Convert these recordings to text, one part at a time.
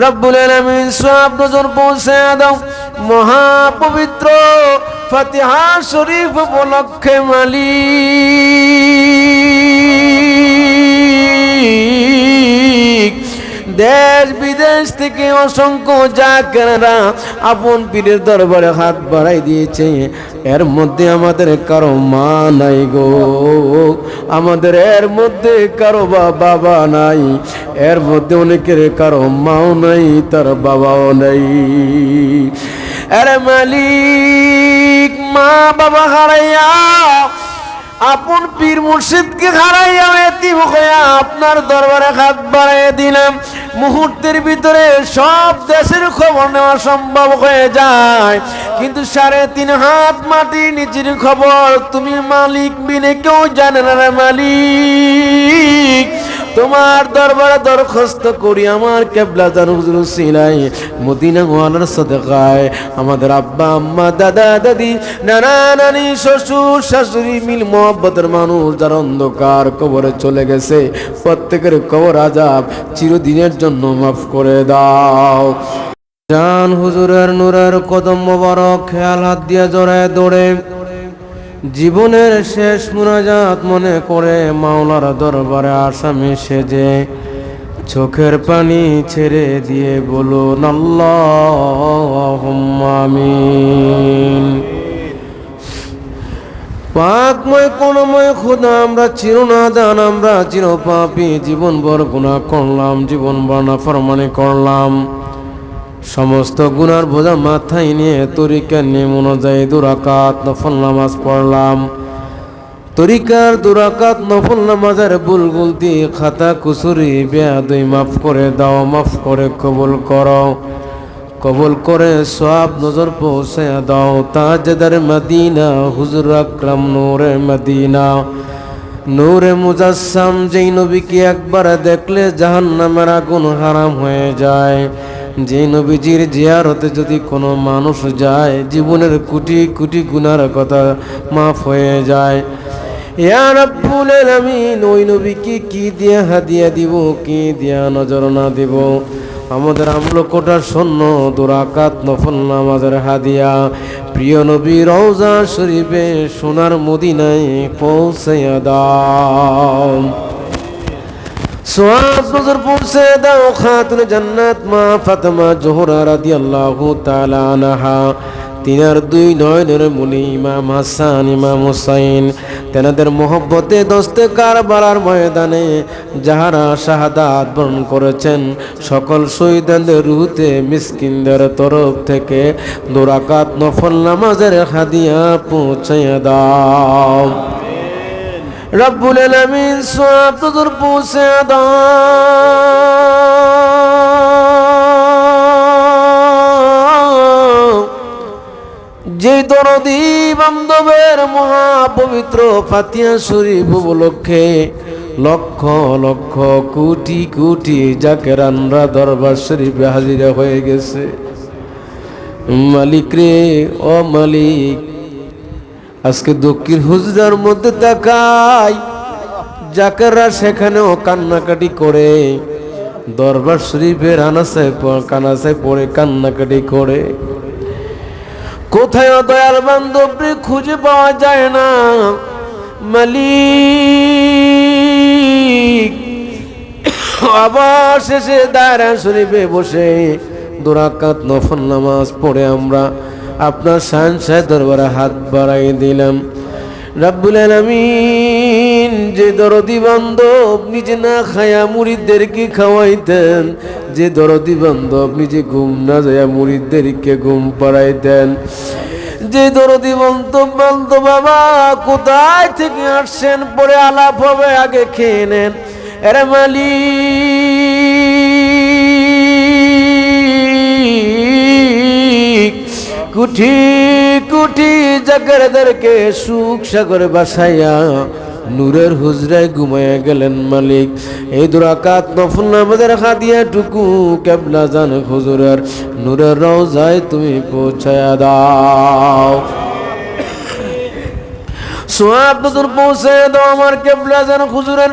রব্বুল আলামিন সওয়াব নজর পৌঁছে দাও মহাপবিত্র ফাতিহা শরীফ উপলক্ষে মালিক দেশ বিদেশ থেকে অসংখ্য জাকেররা আপন পীরের দরবারে হাত বাড়াই দিয়েছে। এর মধ্যে আমাদের কারো মা নাই গো, আমাদের এর মধ্যে কারো বাবা নাই, এর মধ্যে অনেকের কারো মাও নাই, তার বাবাও নাই। আরে মালিক মা বাবা হারাইয়া আপন পীর মুর্শিদকে হারাইয়া এতিম হইয়া আপনার দরবারে হাত বাড়াইয়া দিলাম। মুহূর্তের ভিতরে সব দেশের খবর নেওয়া সম্ভব হয়ে যায়, কিন্তু 3.5 হাত মাটির নিচের খবর তুমি মালিক বিনে কেউ জানে না রে মালিক। তোমার দরবারে দরখাস্ত করি আমার কেবলা জান হুজুর সিলাই মদিনা ওয়ালার সাদেকায় আমাদের আব্বা আম্মা দাদা দাদি নানা নানি শ্বশুর শাশুড়ি মিল মোহাব্বতের মানুষ যারা অন্ধকার কবরে চলে গেছে প্রত্যেকের কবর আযাব চিরদিনের জন্য মাফ করে দাও। জান হুজুরের নূরের কদম মোবারক খেয়াল হাত দিয়ে জড়ায় দৌড়ে জীবনের শেষ মুনাজাত মনে করে মাওলার দরবারে আসামি সেজে চোখের পানি ছেড়ে দিয়ে বলুন আল্লাহুম্মা আমিন। পাকময় করুণাময় খোদা আমরা চিরনাদান, আমরা চিরপাপী, জীবনভর গুনাহ করলাম, জীবনভর নাফরমানি করলাম। সমস্ত গুনার বোঝা মাথায় নিয়ে তরিকার নিয়ম অনুযায়ী 2 রাকাত নফল নামাজ পড়লাম। তরিকার 2 রাকাত নফল নামাজের ভুল গলতি খাতা কুসুরি বেয়াদবি মাফ করে দাও, মাফ করে কবুল করো, কবুল করে সওয়াব নজর পৌঁছে দাও। তাজদার মদিনা হুজুর আকরাম নূরে মদিনা নূরে মুজাসসাম, যেই নবীকে একবার দেখলে জাহান্নামের আগুন হারাম হয়ে যায়, যে নবীজির জিয়ারতে যদি কোনো মানুষ যায় জীবনের কোটি কোটি গুনার কথা মাফ হয়ে যায়। ইয়া রাব্বুল আলামিন ওই নবীকে কি দিয়ে হাদিয়া দিব, কি দিয়া নজরানা দিব? আমাদের আমল কোটার শূন্য 2 রাকাত নফল নামাজের হাদিয়া প্রিয় নবী রওজা শরীফে সোনার মদিনায় পৌঁছাইয়া দাও। সওয়াব নজর পৌঁছে দাও খাতুন জান্নাত মা ফাতেমা জোহরা রাদিয়াল্লাহু তাআলা আনহা, তিনার 2 নয়নের মনি ইমাম হাসান ইমাম হুসাইন, তেনাদের মহব্বতে দস্তে কারবালার ময়দানে যাহারা শাহাদাত বরণ করেছেন সকল শহীদদের রুহতে মিসকিনদের তরফ থেকে 2 রাকাত নফল নামাজের হাদিয়া পৌঁছাইয়া দাও। রব্বুল আলামিন সওয়াব নজর পৌঁছে দাও। যে দরদি বান্ধবের মহাপবিত্র ফাতিহা শরীফ উপলক্ষে লক্ষ লক্ষ কোটি কোটি জাকেরানরা দরবার শরীফে হাজিরা হয়ে গেছে, মালিক রে ও মালিক, আজকে দক্ষিণ হুজরার মধ্যে তাকাই জাকেররা সেখানেও কান্নাকাটি করে, দরবার শরীফের কানাসায় পড়ে কান্নাকাটি করে। কোথায় দয়াল বান্ধবরে খুঁজে পাওয়া যায় না মালিক। আবার শেষে দায়রা শরীফে বসে 2 রাকাত নফল নামাজ পড়ে আমরা আপনার শান দরবারে হাত বাড়াই দিলাম। রব্বুল আলামিন যে দরদি বান্ধব নিজে না খায়া মুরিদদেরকে খাওয়াইতেন, যে দরদি বান্ধব নিজে ঘুম না যায় মুরিদদেরকে ঘুম পাড়াইতেন, যে দরদি বান্ধব বাবা কোথায় থেকে আসছেন পরে আলাপ হবে, আগে খেয়ে নেন। আরে মালিক কোটি কোটি জাকেরদেরকে সুখ সাগরে বাসাইয়া নূরের হুজরায় ঘুমাইয়া গেলেন মালিক। এই 2 রাকাত নফল নামাজের হাদিয়া টুকু কেবলা জান হুজুরের নূরের রওজায় তুমি পৌঁছায়া দাও। সওয়াব নজর পৌঁছে দাও আমার কেবলা জান হুজুরের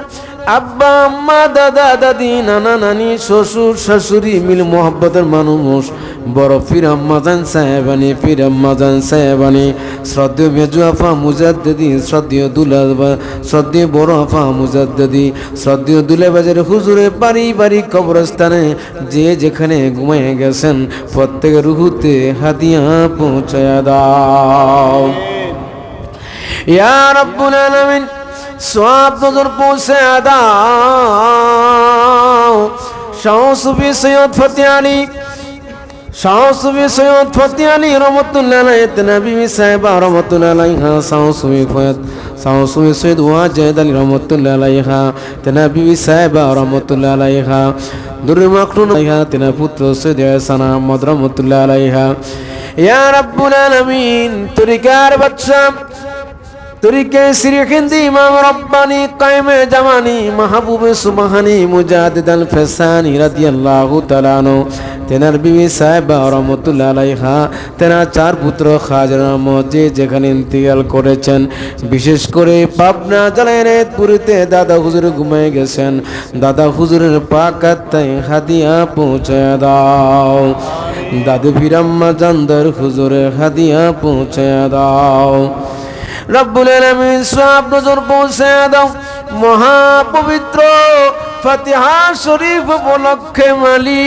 আব্বা আম্মা দাদা দাদি নানা নানি শ্বশুর শাশুড়ি মিল মোহাব্বতের মানুষ বড় পীর আম্মাজান সাহেবানি পীর আম্মাজান সাহেবানি শ্রদ্ধেয় মেজু আফা মুজাদ্দিদি শ্রদ্ধেয় বড় আফা মুজাদ্দিদি শ্রদ্ধেয় দুলেবাজার হুজুরে পারিবারিক কবরস্থানে যে যেখানে ঘুমিয়ে গেছেন প্রত্যেকের রুহুতে হাদিয়া পৌঁছায়া দাও ইয়া রাব্বুল আলামিন সওয়াব নজর পৌঁছে দাও শাহ সুফি সৈয়দ ফতেহ আলী শাহ সুফি সৈয়দ ফতেহ আলী রহমাতুল্লাহ আলাইহি বিবি সাহেবা রহমাতুল্লাহ আলাইহা শাহ সুফি সৈয়দ ওয়াজেদ আলী রহমাতুল্লাহ আলাইহা বিবি সাহেবা রহমাতুল্লাহ আলাইহা দুরুল মাকরুন আলাইহা পুত্র সৈয়দ ইহসান আহমদ রহমাতুল্লাহ আলাইহা ইয়া রাব্বুল আলামিন তরিকার বাদশা তরিকে সিরহিন্দি ইমাম রব্বানি কায়েমে জামানি মাহবুবে সুবহানি মুজাদ্দিদ আল ফেসানি রাদিয়াল্লাহু তাআলা আনহু তেনার বিবি সাহেবা রহমাতুল্লাহ আলাইহা তেনার চার পুত্র খাজা মজি যেখানে ইন্তেকাল করেছেন বিশেষ করে পাবনা জালালাইপুরিতে দাদা হুজুর ঘুমিয়ে গেছেন দাদা হুজুরের পাক আত্মায় হাদিয়া পৌঁছায় দাও দাদু ফিরাম্মা জানদার হুজুরের হাদিয়া পৌঁছায় দাও রব্বুল আলামিন সওয়াব নজর পৌঁছে দাও মহাপবিত্র ফাতিহা শরীফ উপলক্ষে মালিক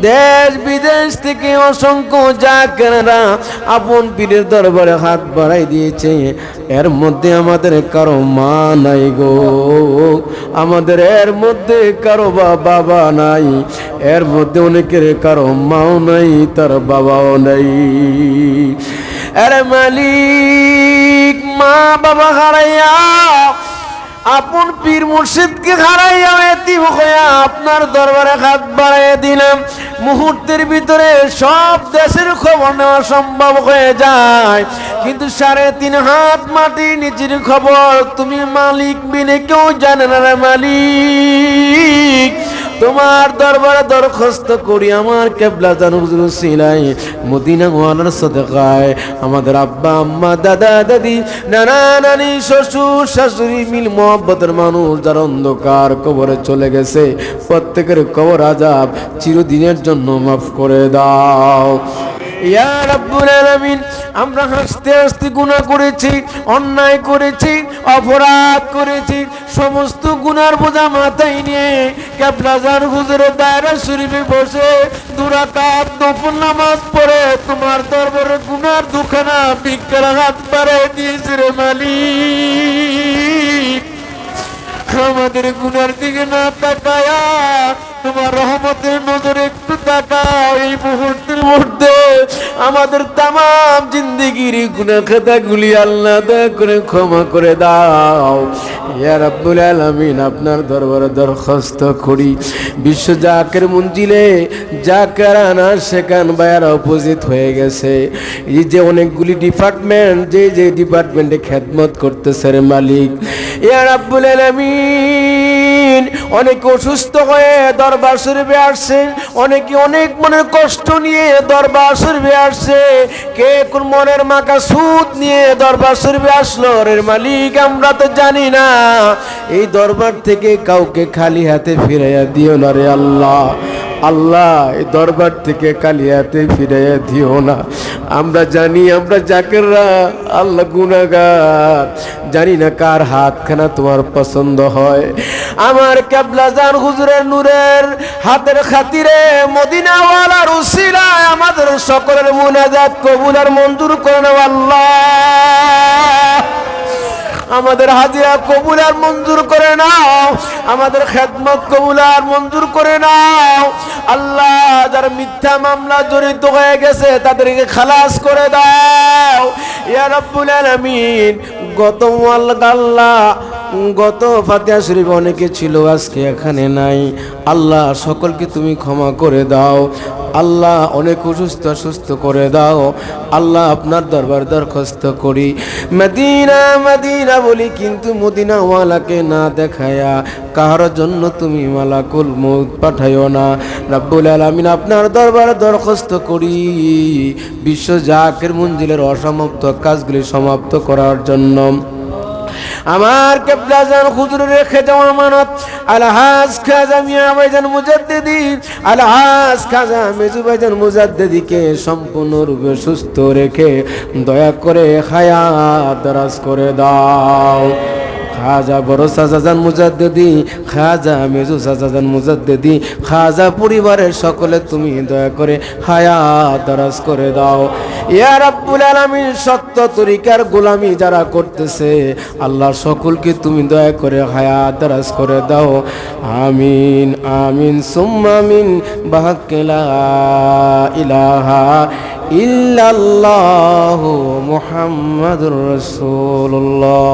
দেশ বিদেশ থেকে অসংখ্য জাকেররা আপন পীরের দরবারে হাত বাড়াই দিয়েছে এর মধ্যে আমাদের কারো মা নাই গো আমাদের এর মধ্যে কারো বাবা নাই এর মধ্যে অনেকের কারো মাও নাই তার বাবাও নাই আরে মালিক মা বাবা হারাইয়া আপন পীর মুর্শিদকে হারাইয়া এতিম হইয়া আপনার দরবারে হাত বাড়াইয়া দিলাম মুহূর্তের ভিতরে সব দেশের খবর নেওয়া সম্ভব হয়ে যায় কিন্তু 3.5 হাত মাটির নিচের খবর তুমি মালিক বিনে কেউ জানে না রে মালিক তোমার দরবারে দরখাস্ত করি আমার কেবলা জান হুজুর সিলাই মদিনা ওয়ালার সাদাকায় আমাদের আব্বা আম্মা দাদা দাদি নানা নানি শ্বশুর শাশুড়ি মিল মোহাব্বতের মানুষ যারা অন্ধকার কবরে চলে গেছে প্রত্যেকের কবর আযাব চিরদিনের জন্য মাফ করে দাও ইয়া রাব্বুল আলামিন আমরা হাসতে হাসতে গুনাহ করেছি অন্যায় করেছি অপরাধ করেছি সমস্ত গুনার বোঝা মাথায় নিয়ে কেবলা জান হুজুরের দায়রা শরীফে বসে 2 রাকাত নফল নামাজ পড়ে তোমার দরবারে গুনার দুখানা ভিক্ষার হাত বাড়িয়ে দিয়েছে রে মালিক আমাদের গুনার দিকে না তাকায়া তোমার রহমতের নজরে একটু তাকাও এই মুহূর্তের মধ্যে আমাদের তাম জিন্দেগির গুনাহ খাতাগুলি আল্লাহ দয়া করে ক্ষমা করে দাও ইয়া রাব্বুল আলামিন আপনার দরবারে দরখাস্ত করি বিশ্ব জাকের মঞ্জিলে জাকেরানা সেখান বায়ারা উপস্থিত হয়ে গেছে এই যে অনেকগুলি ডিপার্টমেন্ট যে ডিপার্টমেন্টে খেদমত করতেছে রে মালিক ইয়া রাব্বুল আলামিন অনেকে অসুস্থ হয়ে দরবার শরীফে আসছেন অনেকে অনেক মনের কষ্ট নিয়ে দরবার শরীফে আসছে কে কোন মনের মাকাসুদ নিয়ে দরবার শরীফে আসলো রে মালিক আমরা তো জানি না এই দরবার থেকে কাউকে খালি হাতে ফিরাইয়া দিও না রে আল্লাহ আল্লাহ এই দরবার থেকে খালি হাতে ফিরাইয়া দিও না আমরা জানি আমরা জাকেররা আল্লাহ গুনাহগার জানি না কার হাতখানা তোমার পছন্দ হয় আমার কেবলা জান হুজুরের নূরের হাতের খাতিরে মদিনা ওয়ালার উসিলায় আমাদের সকলের মুনাজাত কবুল আর মঞ্জুর করে নাও আল্লাহ আমাদের হাজিরা কবুল আর মঞ্জুর করে নাও আমাদের খেদমত কবুল আর মঞ্জুর করে নাও আল্লাহ যারা মিথ্যা মামলা জড়িত হয়ে গেছে তাদেরকে খালাস করে দাও ইয়া রাব্বুল আলামিন গত ফাতিহা শরীফ অনেকে ছিল আজকে এখানে নাই আল্লাহ সকলকে তুমি ক্ষমা করে দাও আল্লাহ অনেক সুস্থ করে দাও আল্লাহ আপনার দরবার দরখাস্ত করি মদিনা মদিনা বলি কিন্তু মদিনাওয়ালাকে না দেখায়া কার জন্য তুমি মালাকুল মউত পাঠাইও না রব্বুল আলামিন আপনার দরবার দরখাস্ত করি বিশ্ব জাকের মঞ্জিলের অসমাপ্ত কাজগুলি সমাপ্ত করার জন্য আমার কেবলা জান হুজুর রেখে যাওয়া আমানত আলহাজ খাজা মিয়া ভাইজান মুজাদ্দিদি আলহাজ খাজা মেজু ভাইজান মুজাদ্দিদিকে সম্পূর্ণরূপে সুস্থ রেখে দয়া করে হায়াত দারাজ করে দাও খাজা বড় সাজাজান মুজাদ্দিদি খাজা মেজু সাজাজান মুজাদ্দিদি খাজা পরিবারের সকলে তুমি দয়া করে হায়াত দারাজ করে দাও ইয়া রাব্বুল আলামিন সত্য তরিকার গোলামি যারা করতেছে আল্লাহ সকলকে তুমি দয়া করে হায়াত দারাজ করে দাও আমিন আমিন সুম্মা আমিন বাহাক্কি লা ইলাহা ইল্লাল্লাহু মুহাম্মাদুর রাসূলুল্লাহ